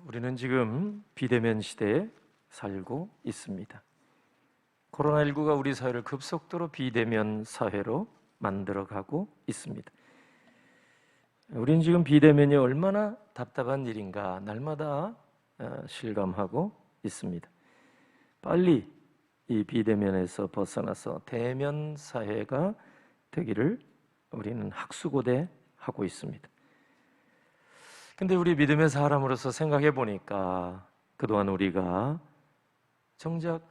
우리는 지금 비대면 시대에 살고 있습니다. 코로나19가 우리 사회를 급속도로 비대면 사회로 만들어가고 있습니다. 우리는 지금 비대면이 얼마나 답답한 일인가 날마다 실감하고 있습니다. 빨리 이 비대면에서 벗어나서 대면 사회가 되기를 우리는 학수고대하고 있습니다. 근데 우리 믿음의 사람으로서 생각해 보니까 그동안 우리가 정작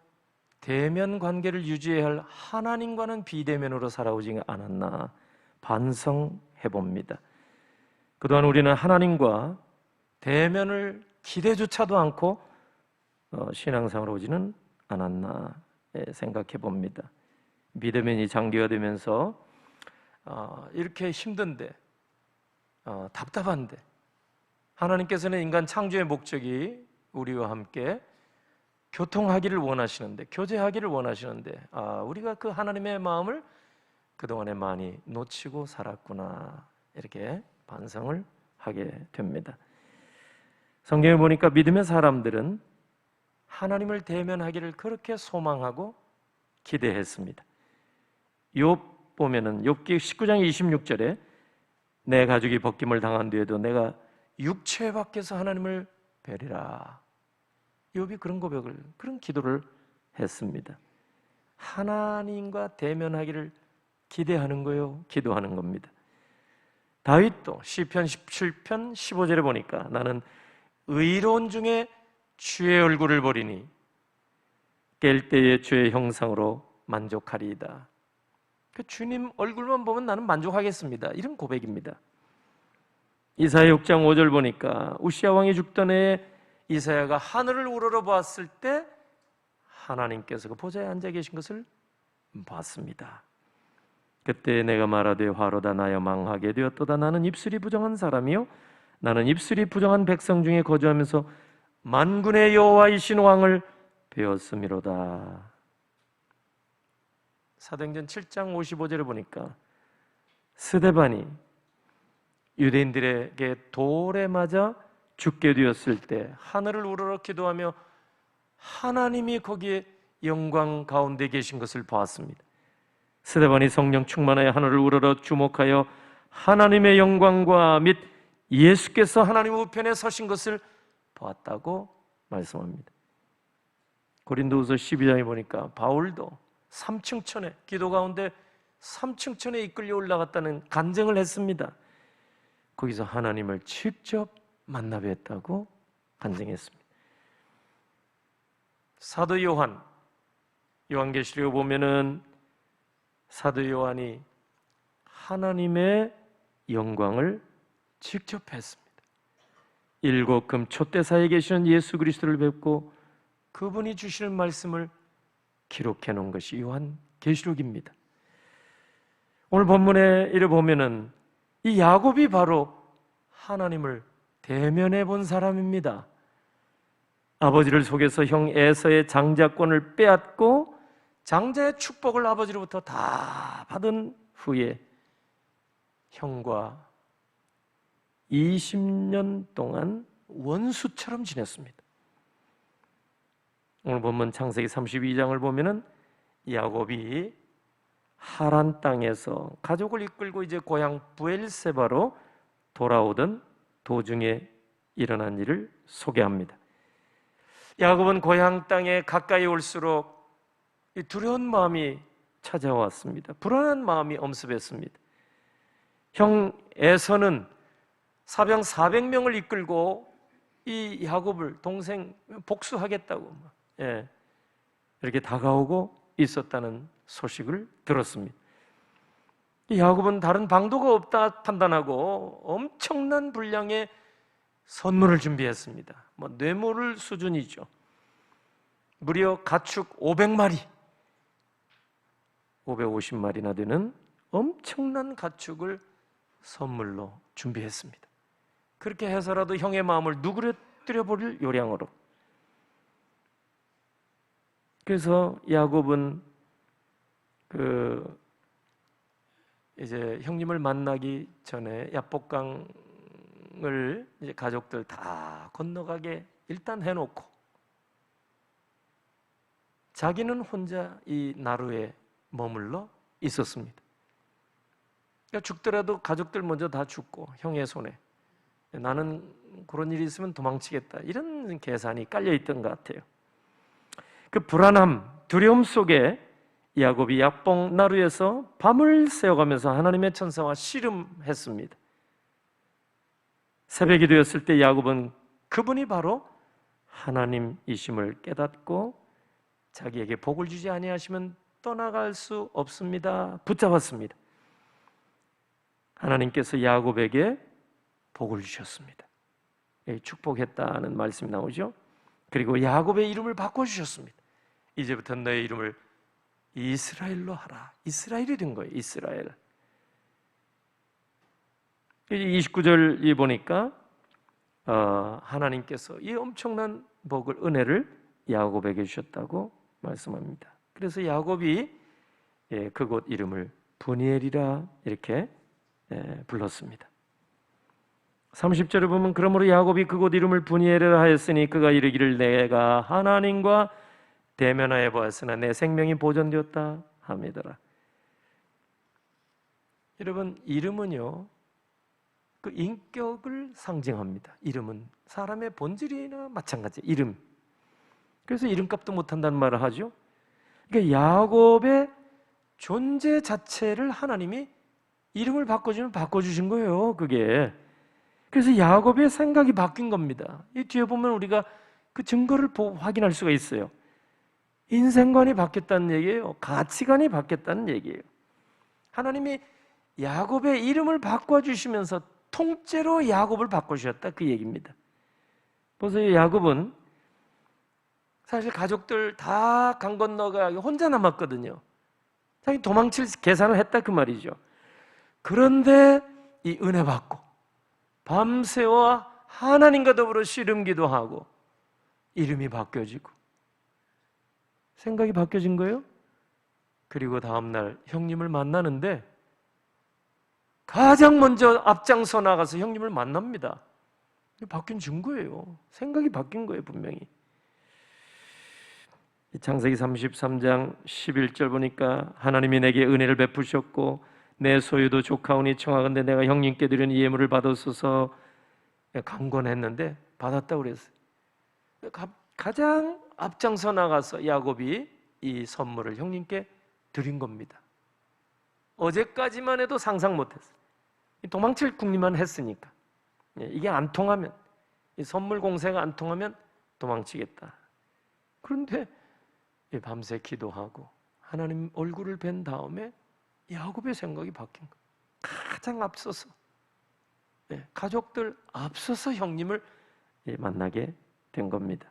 대면 관계를 유지해야 할 하나님과는 비대면으로 살아오지 않았나 반성해 봅니다. 그동안 우리는 하나님과 대면을 기대조차도 않고 신앙생활 오지는 않았나 생각해 봅니다. 비대면이 장기화되면서 이렇게 힘든데 답답한데 하나님께서는 인간 창조의 목적이 우리와 함께 교통하기를 원하시는데, 교제하기를 원하시는데 우리가 그 하나님의 마음을 그동안에 많이 놓치고 살았구나 이렇게 반성을 하게 됩니다. 성경에 보니까 믿음의 사람들은 하나님을 대면하기를 그렇게 소망하고 기대했습니다. 욥 보면은 욥기 19장 26절에 내 가죽이 벗김을 당한 뒤에도 내가 육체 밖에서 하나님을 뵈리라. 욥이 그런 고백을, 그런 기도를 했습니다. 하나님과 대면하기를 기대하는 거요, 기도하는 겁니다. 다윗도 시편 17편 15절에 보니까 나는 의로운 중에 주의 얼굴을 보리니 깰 때의 주의 형상으로 만족하리이다. 그 주님 얼굴만 보면 나는 만족하겠습니다. 이런 고백입니다. 이사야 6장 5절 보니까 우시야 왕이 죽던 해에 이사야가 하늘을 우러러 보았을 때 하나님께서 그 보좌에 앉아 계신 것을 봤습니다. 그때 내가 말하되 화로다 나여 망하게 되었도다. 나는 입술이 부정한 사람이요 나는 입술이 부정한 백성 중에 거주하면서 만군의 여호와이신 왕을 배웠음이로다. 사도행전 7장 55절에 보니까 스데반이 유대인들에게 돌에 맞아 죽게 되었을 때 하늘을 우러러 기도하며 하나님이 거기에 영광 가운데 계신 것을 보았습니다. 스데반이 성령 충만하여 하늘을 우러러 주목하여 하나님의 영광과 및 예수께서 하나님 우편에 서신 것을 보았다고 말씀합니다. 고린도후서 12장에 보니까 바울도 3층천에 기도 가운데 3층천에 이끌려 올라갔다는 간증을 했습니다. 거기서 하나님을 직접 만나 뵀다고 간증했습니다. 사도 요한, 요한계시록에 보면은 사도 요한이 하나님의 영광을 직접 했습니다. 7금 촛대사에 계시는 예수 그리스도를 뵙고 그분이 주시는 말씀을 기록해 놓은 것이 요한계시록입니다. 오늘 본문에 이래 보면은 이 야곱이 바로 하나님을 대면해 본 사람입니다. 아버지를 속여서 형 에서의 장자권을 빼앗고 장자의 축복을 아버지로부터 다 받은 후에 형과 20년 동안 원수처럼 지냈습니다. 오늘 본문 창세기 32장을 보면은 야곱이 하란 땅에서 가족을 이끌고 이제 고향 브엘세바로 돌아오던 도중에 일어난 일을 소개합니다. 야곱은 고향 땅에 가까이 올수록 두려운 마음이 찾아왔습니다. 불안한 마음이 엄습했습니다. 형 에서는 사병 400명을 이끌고 이 야곱을 동생 복수하겠다고 이렇게 다가오고 있었다는 소식을 들었습니다. 이 야곱은 다른 방도가 없다 판단하고 엄청난 분량의 선물을 준비했습니다. 뇌물 수준이죠. 무려 가축 500마리, 550마리나 되는 엄청난 가축을 선물로 준비했습니다. 그렇게 해서라도 형의 마음을 누그러뜨려 버릴 요량으로. 그래서 야곱은 이제 형님을 만나기 전에 야복강을 형을 이제 가족들 다 건너가게 일단 해놓고 자기는 혼자 이 나루에 머물러 있었습니다. 그러니까 죽더라도 가족들 먼저 다 죽고 형의 손에 나는 그런 일이 있으면 도망치겠다 이런 계산이 깔려있던 것 같아요. 그 불안함, 두려움 속에 야곱이 약봉 나루에서 밤을 새워가면서 하나님의 천사와 씨름했습니다. 새벽이 되었을 때 야곱은 그분이 바로 하나님이심을 깨닫고 자기에게 복을 주지 아니하시면 떠나갈 수 없습니다. 붙잡았습니다. 하나님께서 야곱에게 복을 주셨습니다. 축복했다는 말씀이 나오죠. 그리고 야곱의 이름을 바꿔주셨습니다. 이제부터 너의 이름을 이스라엘로 하라. 이스라엘이 된 거예요. 이스라엘. 29절이 보니까 하나님께서 이 엄청난 복을, 은혜를 야곱에게 주셨다고 말씀합니다. 그래서 야곱이 그곳 이름을 브니엘이라 이렇게 불렀습니다. 30절에 보면 그러므로 야곱이 그곳 이름을 브니엘이라 하였으니 그가 이르기를 내가 하나님과 대면하여 보았으나 내 생명이 보존되었다 함이더라. 여러분, 이름은요 그 인격을 상징합니다. 이름은 사람의 본질이나 마찬가지. 이름. 그래서 이름값도 못한다는 말을 하죠. 그러니까 야곱의 존재 자체를 하나님이 이름을 바꿔주면 바꿔주신 거예요. 그게. 그래서 야곱의 생각이 바뀐 겁니다. 이 뒤에 보면 우리가 그 증거를 확인할 수가 있어요. 인생관이 바뀌었다는 얘기예요. 가치관이 바뀌었다는 얘기예요. 하나님이 야곱의 이름을 바꿔주시면서 통째로 야곱을 바꿔주셨다 그 얘기입니다. 보세요. 야곱은 사실 가족들 다 강 건너가 혼자 남았거든요. 자기 도망칠 계산을 했다 그 말이죠. 그런데 이 은혜 받고 밤새워 하나님과 더불어 씨름기도 하고 이름이 바뀌어지고 생각이 바뀌어진 거예요. 그리고 다음날 형님을 만나는데 가장 먼저 앞장서 나가서 형님을 만납니다. 바뀐 증거예요. 생각이 바뀐 거예요, 분명히. 창세기 33장 11절 보니까 하나님이 내게 은혜를 베푸셨고 내 소유도 조카오니 청하건대 내가 형님께 드리는 예물을 받았소서. 강권했는데 받았다고 그랬어요. 가장 앞장서 나가서 야곱이 이 선물을 형님께 드린 겁니다. 어제까지만 해도 상상 못했어요. 도망칠 궁리만 했으니까. 이게 안 통하면, 이 선물 공세가 안 통하면 도망치겠다. 그런데 밤새 기도하고 하나님 얼굴을 뵌 다음에 야곱의 생각이 바뀐 거예요. 가장 앞서서 가족들 앞서서 형님을 만나게 된 겁니다.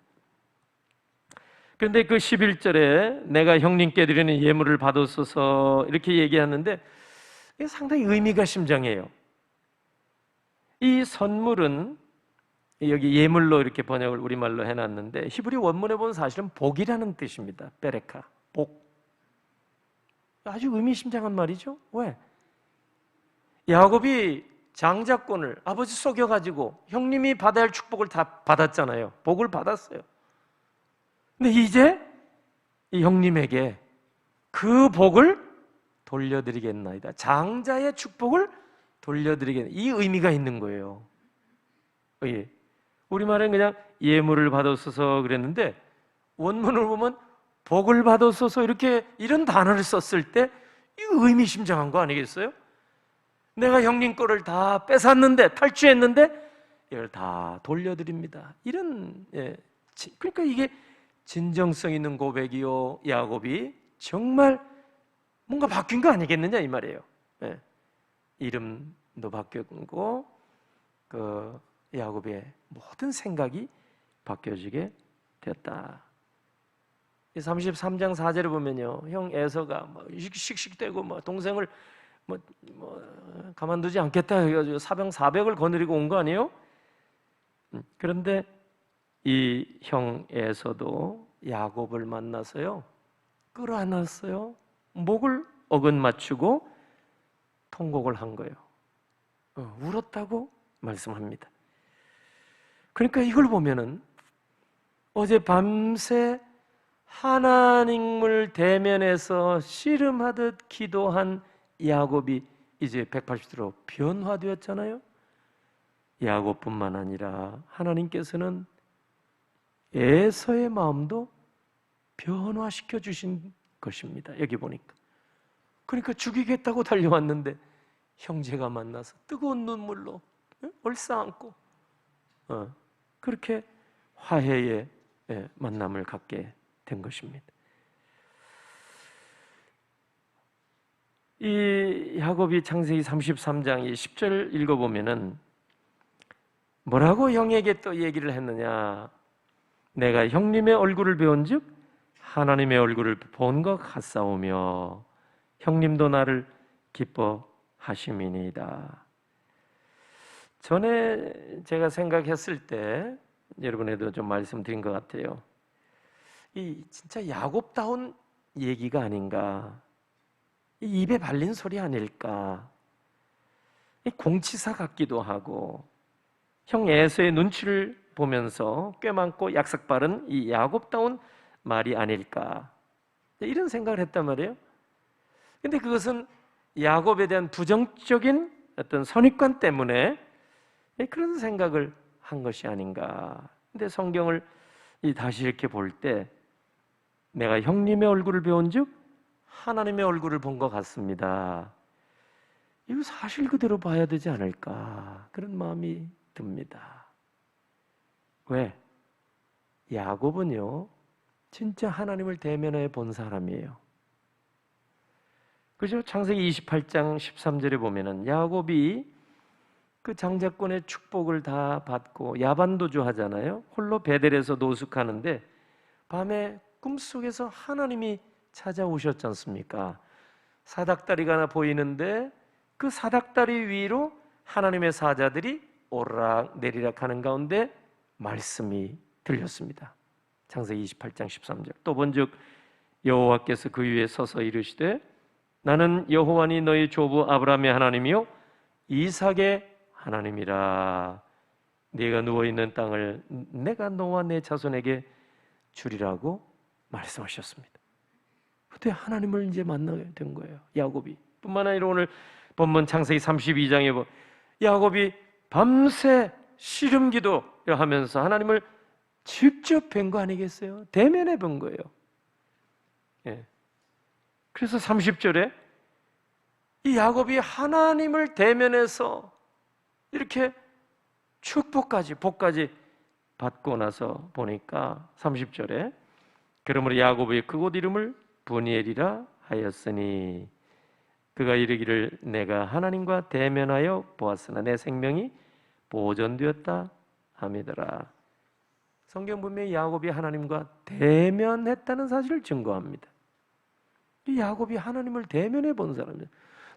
그런데 그 11절에 내가 형님께 드리는 예물을 받았소서 이렇게 얘기하는데 이게 상당히 의미가 심장해요. 이 선물은 여기 예물로 이렇게 번역을 우리말로 해놨는데 히브리 원문에 보면 사실은 복이라는 뜻입니다. 베레카, 복. 아주 의미심장한 말이죠. 왜? 야곱이 장자권을 아버지 속여가지고 형님이 받아야 할 축복을 다 받았잖아요. 복을 받았어요. 근데 이제 이 형님에게 그 복을 돌려드리겠나이다. 장자의 축복을 돌려드리겠나이다. 이 의미가 있는 거예요. 예. 우리말은 그냥 예물을 받았어서 그랬는데 원문을 보면 복을 받았어서 이렇게 이런 단어를 썼을 때 이 의미심장한 거 아니겠어요? 내가 형님 거를 다 뺏었는데 탈취했는데 이걸 다 돌려드립니다. 이런 그러니까 이게 진정성 있는 고백이요. 야곱이 정말 뭔가 바뀐 거 아니겠느냐 이 말이에요. 이름도 바뀌었고 그 야곱의 모든 생각이 바뀌어지게 되었다. 33장 4절을 보면요, 형 에서가 씩씩대고 동생을 가만두지 않겠다 해가지고 사병 400을 거느리고 온 거 아니에요? 그런데 이 형 에서도 야곱을 만나서요 끌어안았어요. 목을 어긋 맞추고 통곡을 한 거예요. 울었다고 말씀합니다. 그러니까 이걸 보면은 어제 밤새 하나님을 대면해서 씨름하듯 기도한 야곱이 이제 180도로 변화되었잖아요. 야곱뿐만 아니라 하나님께서는 에서의 마음도 변화시켜 주신 것입니다. 여기 보니까. 그러니까 죽이겠다고 달려왔는데 형제가 만나서 뜨거운 눈물로 얼싸안고 그렇게 화해의 만남을 갖게 된 것입니다. 이 야곱이 창세기 33장 10절 읽어보면은 뭐라고 형에게 또 얘기를 했느냐? 내가 형님의 얼굴을 배운즉 하나님의 얼굴을 본 것 같사오며 형님도 나를 기뻐하심이니이다. 전에 제가 생각했을 때 여러분에도 좀 말씀드린 것 같아요. 이 진짜 야곱다운 얘기가 아닌가? 이 입에 발린 소리 아닐까? 이 공치사 같기도 하고 형 에서의 눈치를 보면서 꽤 많고 약삭 빠른 이 야곱다운 말이 아닐까? 이런 생각을 했단 말이에요. 근데 그것은 야곱에 대한 부정적인 어떤 선입관 때문에 그런 생각을 한 것이 아닌가. 근데 성경을 다시 이렇게 볼 때 내가 형님의 얼굴을 배운즉 하나님의 얼굴을 본 것 같습니다. 이거 사실 그대로 봐야 되지 않을까 그런 마음이 듭니다. 왜? 야곱은요 진짜 하나님을 대면해 본 사람이에요. 그죠? 창세기 28장 13절에 보면은 야곱이 그 장자권의 축복을 다 받고 야반도주 하잖아요. 홀로 베델에서 노숙하는데 밤에 꿈속에서 하나님이 찾아오셨지 않습니까? 사닥다리가 하나 보이는데 그 사닥다리 위로 하나님의 사자들이 오르락 내리락 하는 가운데 말씀이 들렸습니다. 창세기 28장 13절. 또 본즉 여호와께서 그 위에 서서 이르시되 나는 여호와니 너희 조부 아브라함의 하나님이요 이삭의 하나님이라. 네가 누워있는 땅을 내가 너와 내 자손에게 주리라고 말씀하셨습니다. 그때 하나님을 이제 만나게 된 거예요. 야곱이. 뿐만 아니라 오늘 본문 창세기 32장에 야곱이 밤새 씨름기도 하면서 하나님을 직접 뵌 거 아니겠어요? 대면해 본 거예요. 예. 그래서 30절에 이 야곱이 하나님을 대면해서 이렇게 축복까지 복까지 받고 나서 보니까 30절에 그러므로 야곱의 그곳 이름을 브니엘이라 하였으니 그가 이르기를 내가 하나님과 대면하여 보았으나 내 생명이 보존되었다 함이더라. 성경 분명히 야곱이 하나님과 대면했다는 사실을 증거합니다. 이 야곱이 하나님을 대면해 본 사람이에요.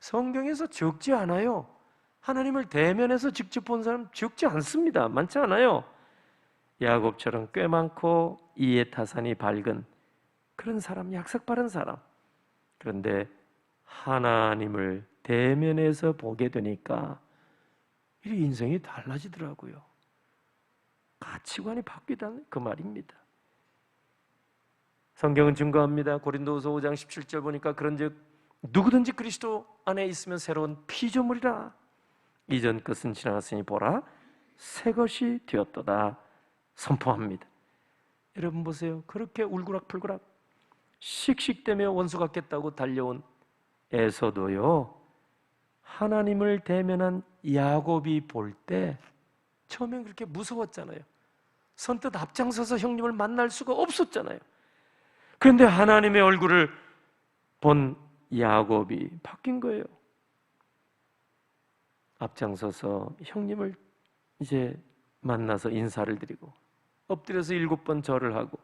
성경에서 적지 않아요. 하나님을 대면해서 직접 본 사람 적지 않습니다. 많지 않아요. 야곱처럼 꽤 많고 이해타산이 밝은 그런 사람, 약삭 빠른 사람. 그런데 하나님을 대면해서 보게 되니까 이 인생이 달라지더라고요. 가치관이 바뀌다는 그 말입니다. 성경은 증거합니다. 고린도후서 5장 17절 보니까 그런즉 누구든지 그리스도 안에 있으면 새로운 피조물이라. 이전 것은 지나갔으니 보라 새 것이 되었도다 선포합니다. 여러분 보세요. 그렇게 울그락불그락 씩씩대며 원수 같겠다고 달려온 에서도요 하나님을 대면한 야곱이 볼 때 처음엔 그렇게 무서웠잖아요. 선뜻 앞장서서 형님을 만날 수가 없었잖아요. 그런데 하나님의 얼굴을 본 야곱이 바뀐 거예요. 앞장서서 형님을 이제 만나서 인사를 드리고 엎드려서 7번 절을 하고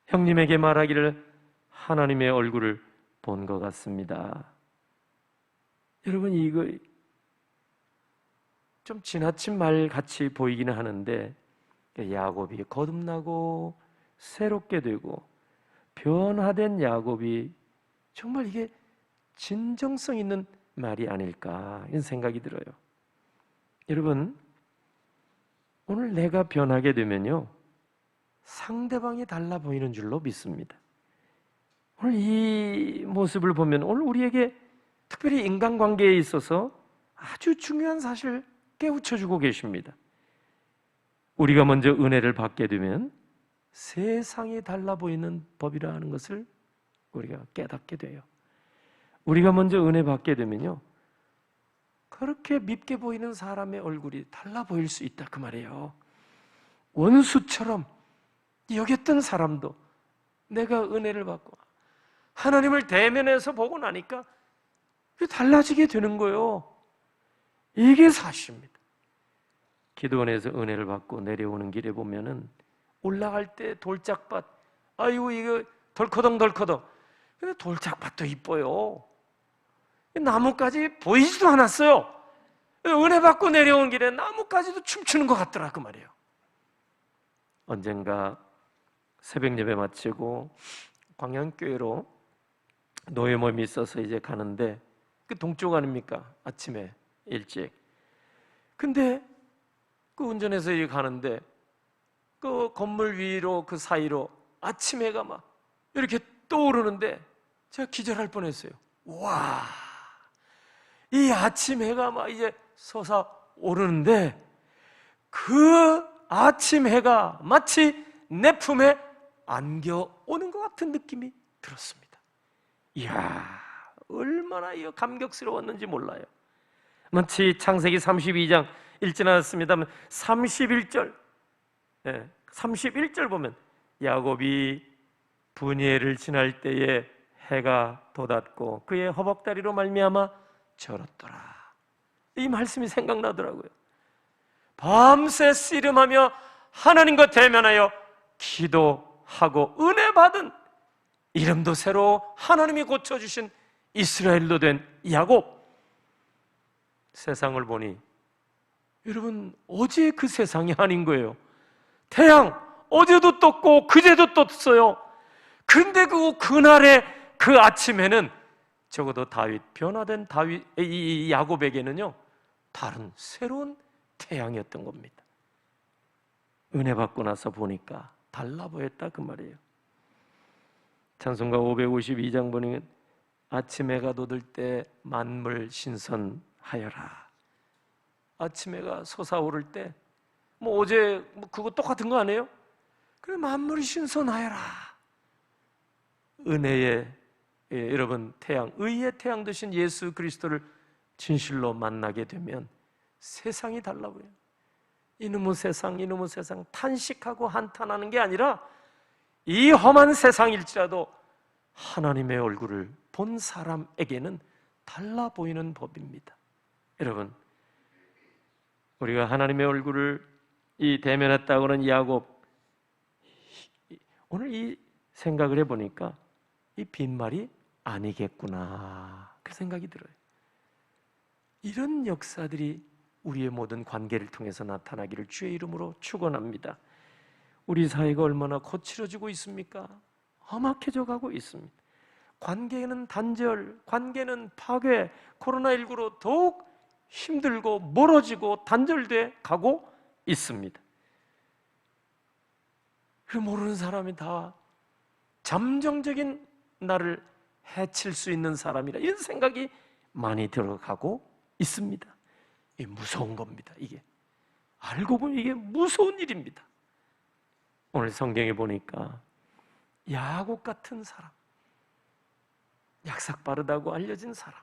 형님에게 말하기를 하나님의 얼굴을 본 것 같습니다. 여러분 이거 좀 지나친 말 같이 보이기는 하는데 야곱이 거듭나고 새롭게 되고 변화된 야곱이 정말 이게 진정성 있는 말이 아닐까 이런 생각이 들어요. 여러분 오늘 내가 변하게 되면요, 상대방이 달라 보이는 줄로 믿습니다. 오늘 이 모습을 보면 오늘 우리에게 특별히 인간관계에 있어서 아주 중요한 사실을 깨우쳐주고 계십니다. 우리가 먼저 은혜를 받게 되면 세상이 달라 보이는 법이라는 것을 우리가 깨닫게 돼요. 우리가 먼저 은혜 받게 되면요, 그렇게 밉게 보이는 사람의 얼굴이 달라 보일 수 있다 그 말이에요. 원수처럼 여겼던 사람도 내가 은혜를 받고 하나님을 대면해서 보고 나니까 달라지게 되는 거예요. 이게 사실입니다. 기도원에서 은혜를 받고 내려오는 길에 보면은 올라갈 때 돌짝밭, 아이고 이거 덜커덩. 근데 돌짝밭도 이뻐요. 나뭇가지 보이지도 않았어요. 은혜 받고 내려온 길에 나뭇가지도 춤추는 것 같더라 그 말이에요. 언젠가 새벽 예배 마치고 광양교회로 노예 모임이 있어서 이제 가는데 그 동쪽 아닙니까? 아침에 일찍. 근데 그 운전해서 이렇게 가는데 그 건물 위로 그 사이로 아침 해가 막 이렇게 떠오르는데 제가 기절할 뻔했어요. 와, 이 아침 해가 막 이제 솟아오르는데 그 아침 해가 마치 내 품에 안겨오는 것 같은 느낌이 들었습니다. 이야, 얼마나 이거 감격스러웠는지 몰라요. 마치 창세기 32장 읽지 않았습니다만 31절 31절 보면 야곱이 분예를 지날 때에 해가 돋았고 그의 허벅다리로 말미암아 절었더라. 이 말씀이 생각나더라고요. 밤새 씨름하며 하나님과 대면하여 기도하고 은혜 받은, 이름도 새로 하나님이 고쳐주신 이스라엘로 된 야곱. 세상을 보니 여러분 어제 그 세상이 아닌 거예요. 태양 어제도 떴고 그제도 떴어요. 그런데 그날의 그 아침에는 적어도 변화된 다윗, 이 야곱에게는요 다른 새로운 태양이었던 겁니다. 은혜 받고 나서 보니까 달라 보였다 그 말이에요. 찬송가 552장 보면 아침 해가 돋을 때 만물 신선하여라. 아침 해가 솟아오를 때 뭐 어제 그거 똑같은 거 아니에요? 그래 만물이 신선하여라. 은혜의 여러분 태양, 의의 태양 되신 예수 그리스도를 진실로 만나게 되면 세상이 달라 보여요. 이놈의 세상 탄식하고 한탄하는 게 아니라 이 험한 세상일지라도 하나님의 얼굴을 본 사람에게는 달라 보이는 법입니다. 여러분, 우리가 하나님의 얼굴을 대면했다고 하는 야곱, 오늘 이 생각을 해보니까 이 빈말이 아니겠구나 그 생각이 들어요. 이런 역사들이 우리의 모든 관계를 통해서 나타나기를 주의 이름으로 축원합니다. 우리 사회가 얼마나 거칠어지고 있습니까? 험악해져 가고 있습니다. 관계는 단절, 관계는 파괴, 코로나19로 더욱 힘들고 멀어지고 단절돼 가고 있습니다. 그리고 모르는 사람이 다 잠정적인 나를 해칠 수 있는 사람이라 이런 생각이 많이 들어가고 있습니다. 이게 무서운 겁니다. 이게 알고 보면 이게 무서운 일입니다. 오늘 성경에 보니까 야곱 같은 사람, 약삭 빠르다고 알려진 사람,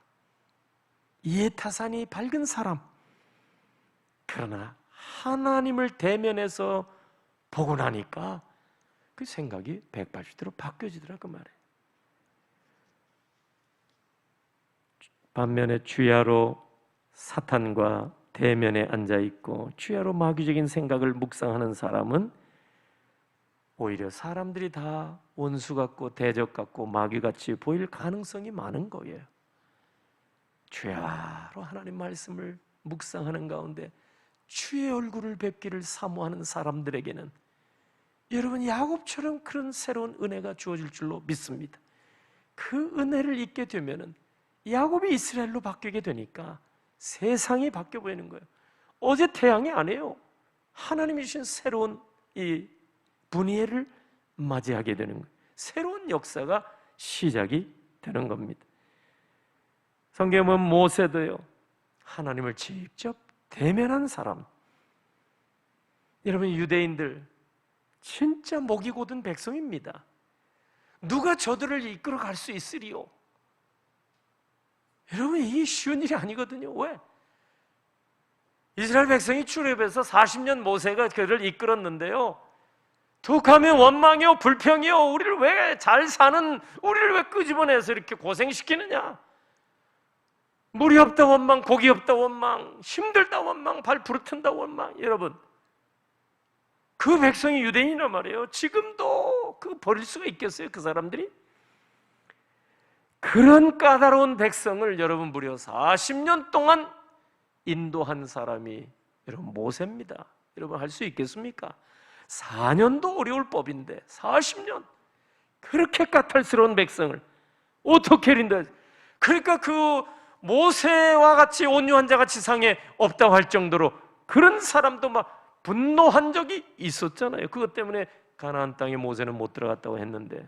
이해타산이 밝은 사람, 그러나 하나님을 대면해서 보고 나니까 그 생각이 180도로 바뀌어지더라 그 말이에요. 반면에 주야로 사탄과 대면에 앉아있고 주야로 마귀적인 생각을 묵상하는 사람은 오히려 사람들이 다 원수 같고 대적 같고 마귀같이 보일 가능성이 많은 거예요. 주야로 하나님 말씀을 묵상하는 가운데 주의 얼굴을 뵙기를 사모하는 사람들에게는 여러분 야곱처럼 그런 새로운 은혜가 주어질 줄로 믿습니다. 그 은혜를 잊게 되면은 야곱이 이스라엘로 바뀌게 되니까 세상이 바뀌어 보이는 거예요. 어제 태양이 아니에요. 하나님이 주신 새로운 이 분이엘을 맞이하게 되는 거예요. 새로운 역사가 시작이 되는 겁니다. 성경에 보면 모세도요, 하나님을 직접 대면한 사람. 여러분, 유대인들 진짜 목이 곧은 백성입니다. 누가 저들을 이끌어 갈 수 있으리요? 여러분, 이게 쉬운 일이 아니거든요. 왜? 이스라엘 백성이 출애굽해서 40년 모세가 그를 이끌었는데요, 툭하면 원망이요 불평이요, 우리를 왜 잘 사는 우리를 왜 끄집어내서 이렇게 고생시키느냐, 물이 없다 원망, 고기 없다 원망, 힘들다 원망, 발 부르튼다 원망. 여러분, 그 백성이 유대인이란 말이에요. 지금도 그 버릴 수가 있겠어요, 그 사람들이? 그런 까다로운 백성을 여러분 무려 40년 동안 인도한 사람이 여러분 모세입니다. 여러분, 할 수 있겠습니까? 4년도 어려울 법인데 40년 그렇게 까탈스러운 백성을 어떻게 린다? 그러니까 그 모세와 같이 온유한 자가 지상에 없다고 할 정도로 그런 사람도 막 분노한 적이 있었잖아요. 그것 때문에 가나안 땅에 모세는 못 들어갔다고 했는데,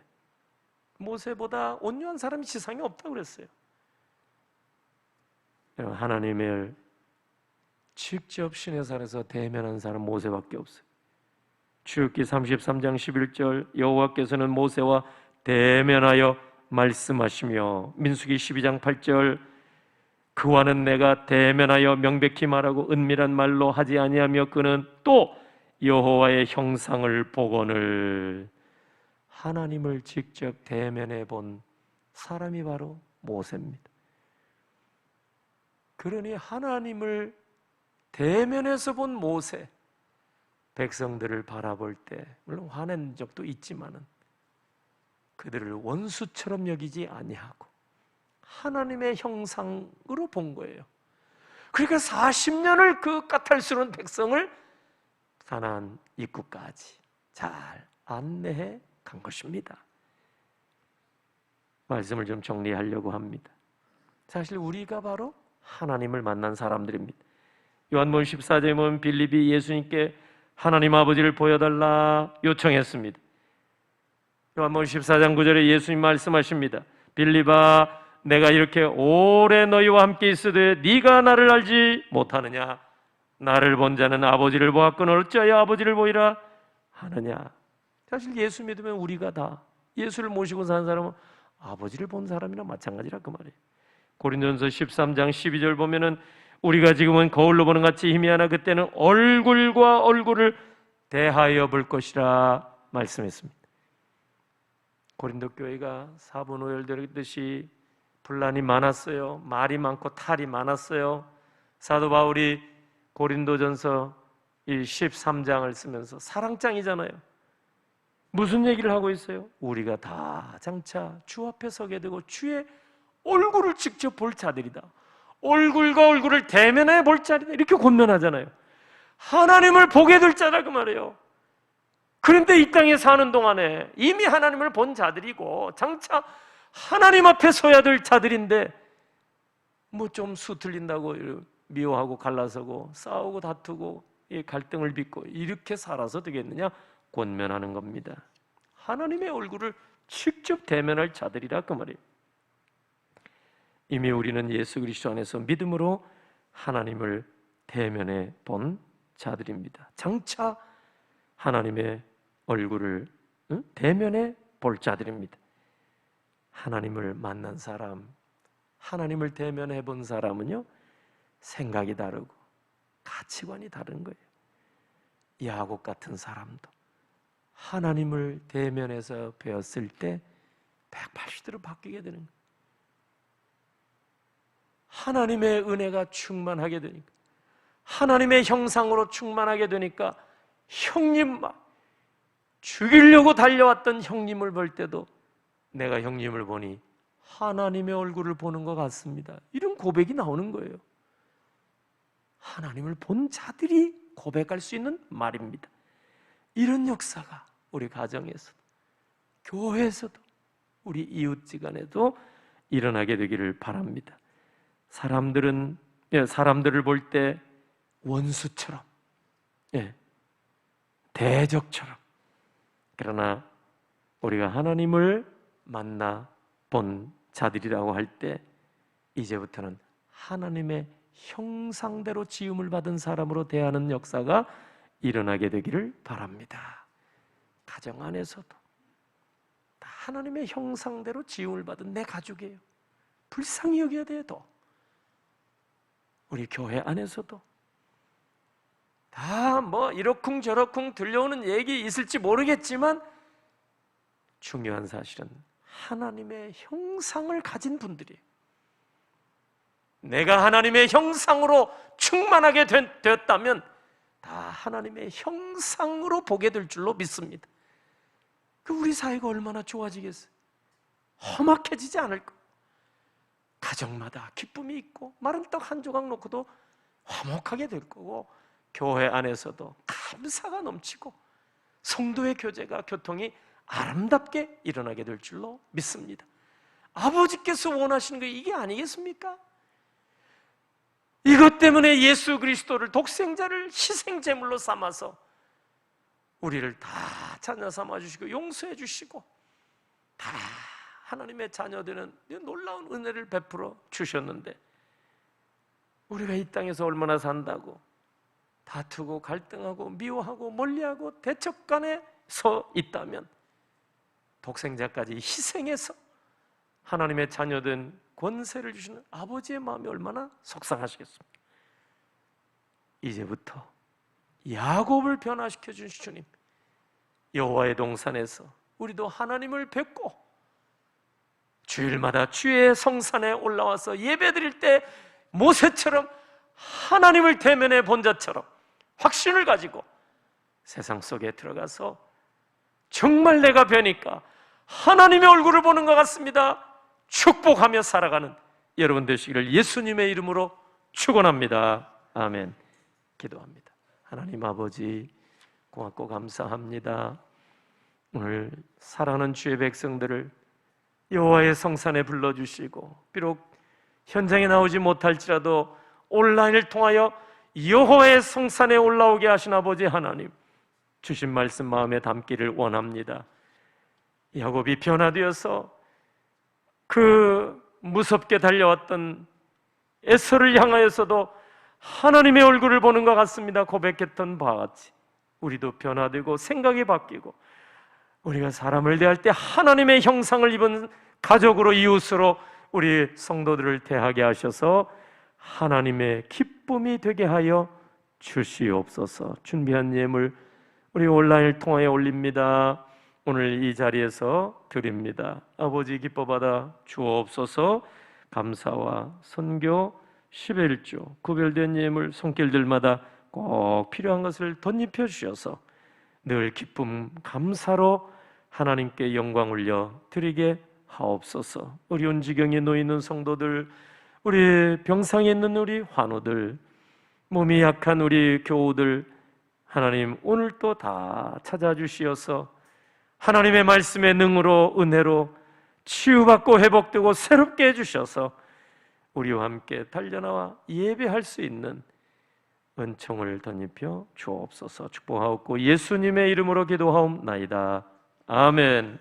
모세보다 온유한 사람이 지상에 없다고 그랬어요. 하나님을 직접 신의 산에서 대면한 사람 모세밖에 없어요. 출애굽기 33장 11절, 여호와께서는 모세와 대면하여 말씀하시며, 민수기 12장 8절, 그와는 내가 대면하여 명백히 말하고 은밀한 말로 하지 아니하며 그는 또 여호와의 형상을 보거늘. 하나님을 직접 대면해 본 사람이 바로 모세입니다. 그러니 하나님을 대면해서 본 모세, 백성들을 바라볼 때 물론 화낸 적도 있지만은 그들을 원수처럼 여기지 아니하고 하나님의 형상으로 본 거예요. 그러니까 40년을 그 까탈스러운 백성을 가나안 입구까지 잘 안내해 간 것입니다. 말씀을 좀 정리하려고 합니다. 사실 우리가 바로 하나님을 만난 사람들입니다. 요한복음 14장에 보면 빌립이 예수님께 하나님 아버지를 보여달라 요청했습니다. 요한복음 14장 9절에 예수님 말씀하십니다. 빌립아, 내가 이렇게 오래 너희와 함께 있으되 네가 나를 알지 못하느냐? 나를 본 자는 아버지를 보았거늘 어찌하여 아버지를 보이라 하느냐? 사실 예수 믿으면 우리가 다 예수를 모시고 사는 사람은 아버지를 본 사람이나 마찬가지라 그 말이에요. 고린도전서 13장 12절 보면은 우리가 지금은 거울로 보는 같이 희미하나 그때는 얼굴과 얼굴을 대하여 볼 것이라 말씀했습니다. 고린도 교회가 사분오열되듯이 분란이 많았어요. 말이 많고 탈이 많았어요. 사도 바울이 고린도전서 13장을 쓰면서 사랑장이잖아요. 무슨 얘기를 하고 있어요? 우리가 다 장차 주 앞에 서게 되고 주의 얼굴을 직접 볼 자들이다. 얼굴과 얼굴을 대면해 볼 자리다. 이렇게 권면하잖아요. 하나님을 보게 될 자라 그 말이에요. 그런데 이 땅에 사는 동안에 이미 하나님을 본 자들이고 장차 하나님 앞에 서야 될 자들인데 뭐 좀 수틀린다고 미워하고 갈라서고 싸우고 다투고 갈등을 빚고 이렇게 살아서 되겠느냐? 권면하는 겁니다. 하나님의 얼굴을 직접 대면할 자들이라 그 말이에요. 이미 우리는 예수 그리스도 안에서 믿음으로 하나님을 대면해 본 자들입니다. 장차 하나님의 얼굴을 대면해 볼 자들입니다. 하나님을 만난 사람, 하나님을 대면해 본 사람은요, 생각이 다르고 가치관이 다른 거예요. 야곱 같은 사람도 하나님을 대면해서 배웠을 때 180도로 바뀌게 되는 거예요. 하나님의 은혜가 충만하게 되니까, 하나님의 형상으로 충만하게 되니까 형님 막 죽이려고 달려왔던 형님을 볼 때도 내가 형님을 보니 하나님의 얼굴을 보는 것 같습니다. 이런 고백이 나오는 거예요. 하나님을 본 자들이 고백할 수 있는 말입니다. 이런 역사가 우리 가정에서도, 교회에서도, 우리 이웃지간에도 일어나게 되기를 바랍니다. 사람들을 볼 때 원수처럼, 대적처럼. 그러나 우리가 하나님을 만나 본 자들이라고 할 때 이제부터는 하나님의 형상대로 지음을 받은 사람으로 대하는 역사가 일어나게 되기를 바랍니다. 가정 안에서도 다 하나님의 형상대로 지음을 받은 내 가족이에요. 불쌍히 여겨야 돼도. 우리 교회 안에서도 다 뭐 이러쿵 저러쿵 들려오는 얘기 있을지 모르겠지만 중요한 사실은 하나님의 형상을 가진 분들이에요. 내가 하나님의 형상으로 충만하게 되었다면 다 하나님의 형상으로 보게 될 줄로 믿습니다. 그 우리 사회가 얼마나 좋아지겠어요? 험악해지지 않을 거. 가정마다 기쁨이 있고 마른 떡 한 조각 놓고도 화목하게 될 거고, 교회 안에서도 감사가 넘치고 성도의 교통이 아름답게 일어나게 될 줄로 믿습니다. 아버지께서 원하시는 게 이게 아니겠습니까? 이것 때문에 예수 그리스도를 독생자를 희생제물로 삼아서 우리를 다 자녀 삼아주시고 용서해 주시고 다 하나님의 자녀되는 놀라운 은혜를 베풀어 주셨는데, 우리가 이 땅에서 얼마나 산다고 다투고 갈등하고 미워하고 멀리하고 대척간에 서 있다면 독생자까지 희생해서 하나님의 자녀된 권세를 주시는 아버지의 마음이 얼마나 속상하시겠습니까? 이제부터 야곱을 변화시켜 준 주님, 여호와의 동산에서 우리도 하나님을 뵙고 주일마다 주의 성산에 올라와서 예배드릴 때 모세처럼 하나님을 대면해 본 자처럼 확신을 가지고 세상 속에 들어가서 정말 내가 뵈니까 하나님의 얼굴을 보는 것 같습니다, 축복하며 살아가는 여러분 되시기를 예수님의 이름으로 축원합니다. 아멘. 기도합니다. 하나님 아버지, 고맙고 감사합니다. 오늘 사랑하는 주의 백성들을 여호와의 성산에 불러주시고, 비록 현장에 나오지 못할지라도 온라인을 통하여 여호와의 성산에 올라오게 하신 아버지 하나님, 주신 말씀 마음에 담기를 원합니다. 야곱이 변화되어서 그 무섭게 달려왔던 에서를 향하여서도 하나님의 얼굴을 보는 것 같습니다 고백했던 바와 같이 우리도 변화되고 생각이 바뀌고, 우리가 사람을 대할 때 하나님의 형상을 입은 가족으로, 이웃으로 우리 성도들을 대하게 하셔서 하나님의 기쁨이 되게 하여 주시옵소서. 준비한 예물 우리 온라인을 통하여 올립니다. 오늘 이 자리에서 드립니다. 아버지 기뻐 받아 주옵소서. 감사와 선교, 11조, 구별된 예물 손길들마다 꼭 필요한 것을 덧입혀 주셔서 늘 기쁨, 감사로 하나님께 영광 올려 드리게 하옵소서. 어려운 지경에 놓이는 성도들, 우리 병상에 있는 우리 환우들, 몸이 약한 우리 교우들, 하나님 오늘도 다 찾아주시어서 하나님의 말씀의 능으로, 은혜로 치유받고 회복되고 새롭게 해주셔서 우리와 함께 달려나와 예배할 수 있는 은총을 덧입혀 주옵소서. 축복하옵고 예수님의 이름으로 기도하옵나이다. 아멘.